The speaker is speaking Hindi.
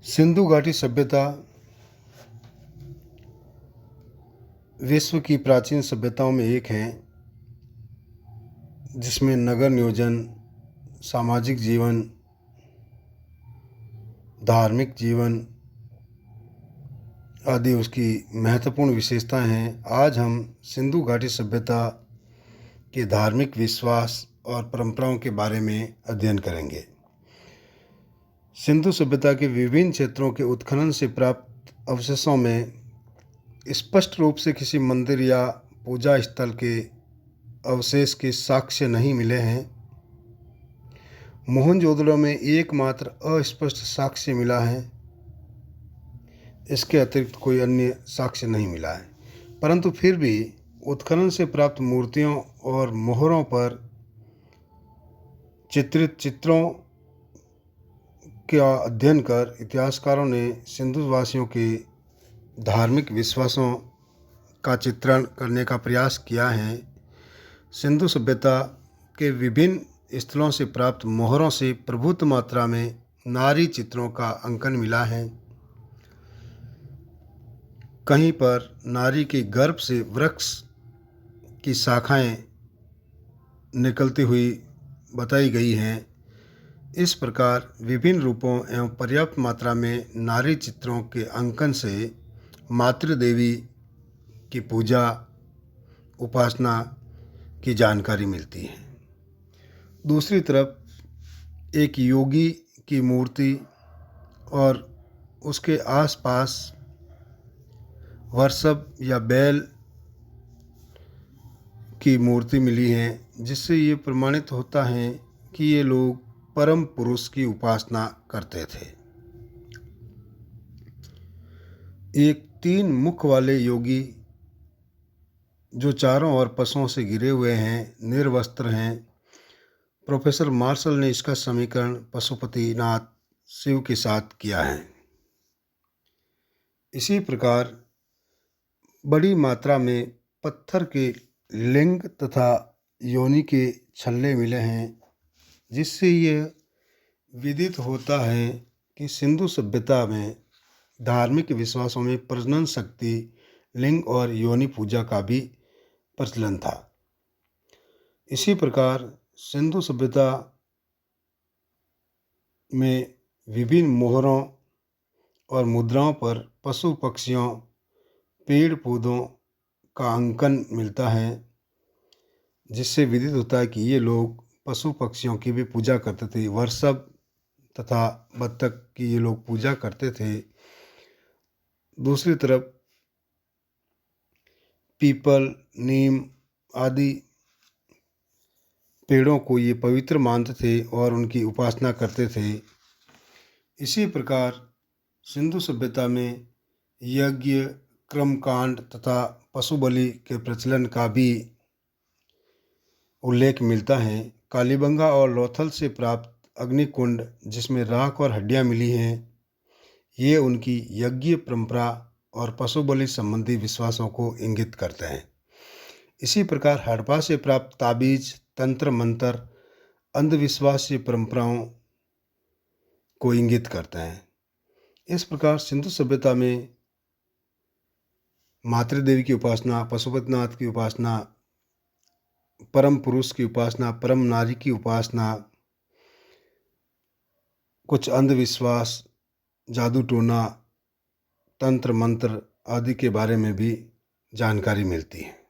सिंधु घाटी सभ्यता विश्व की प्राचीन सभ्यताओं में एक है, जिसमें नगर नियोजन, सामाजिक जीवन, धार्मिक जीवन आदि उसकी महत्वपूर्ण विशेषताएं हैं। आज हम सिंधु घाटी सभ्यता के धार्मिक विश्वास और परंपराओं के बारे में अध्ययन करेंगे। सिंधु सभ्यता के विभिन्न क्षेत्रों के उत्खनन से प्राप्त अवशेषों में स्पष्ट रूप से किसी मंदिर या पूजा स्थल के अवशेष के साक्ष्य नहीं मिले हैं। मोहनजोदड़ो में एकमात्र अस्पष्ट साक्ष्य मिला है, इसके अतिरिक्त कोई अन्य साक्ष्य नहीं मिला है। परंतु फिर भी उत्खनन से प्राप्त मूर्तियों और मोहरों पर चित्रित चित्रों का अध्ययन कर इतिहासकारों ने सिंधु वासियों के धार्मिक विश्वासों का चित्रण करने का प्रयास किया है। सिंधु सभ्यता के विभिन्न स्थलों से प्राप्त मोहरों से प्रभुत मात्रा में नारी चित्रों का अंकन मिला है। कहीं पर नारी के गर्भ से वृक्ष की शाखाएं निकलती हुई बताई गई हैं। इस प्रकार विभिन्न रूपों एवं पर्याप्त मात्रा में नारी चित्रों के अंकन से मातृदेवी की पूजा उपासना की जानकारी मिलती है। दूसरी तरफ एक योगी की मूर्ति और उसके आसपास वर्षभ या बैल की मूर्ति मिली है, जिससे ये प्रमाणित होता है कि ये लोग परम पुरुष की उपासना करते थे। एक 3 मुख वाले योगी जो चारों ओर पशुओं से घिरे हुए हैं, निर्वस्त्र हैं। प्रोफेसर मार्शल ने इसका समीकरण पशुपतिनाथ शिव के साथ किया है। इसी प्रकार बड़ी मात्रा में पत्थर के लिंग तथा योनि के छल्ले मिले हैं, जिससे यह विदित होता है कि सिंधु सभ्यता में धार्मिक विश्वासों में प्रजनन शक्ति, लिंग और योनि पूजा का भी प्रचलन था। इसी प्रकार सिंधु सभ्यता में विभिन्न मोहरों और मुद्राओं पर पशु पक्षियों, पेड़ पौधों का अंकन मिलता है, जिससे विदित होता है कि ये लोग पशु पक्षियों की भी पूजा करते थे। वर्षभ तथा बत्तख की ये लोग पूजा करते थे। दूसरी तरफ पीपल, नीम आदि पेड़ों को ये पवित्र मानते थे और उनकी उपासना करते थे। इसी प्रकार सिंधु सभ्यता में यज्ञ, कर्मकांड तथा पशु बलि के प्रचलन का भी उल्लेख मिलता है। कालीबंगा और लोथल से प्राप्त अग्निकुंड, जिसमें राख और हड्डियां मिली हैं, ये उनकी यज्ञ परंपरा और पशु बलि संबंधी विश्वासों को इंगित करते हैं। इसी प्रकार हड़प्पा से प्राप्त ताबीज, तंत्र मंत्र अंधविश्वासी परंपराओं को इंगित करते हैं। इस प्रकार सिंधु सभ्यता में मातृदेवी की उपासना, पशुपतिनाथ की उपासना, परम पुरुष की उपासना, परम नारी की उपासना, कुछ अंधविश्वास, जादू टोना, तंत्र मंत्र आदि के बारे में भी जानकारी मिलती है।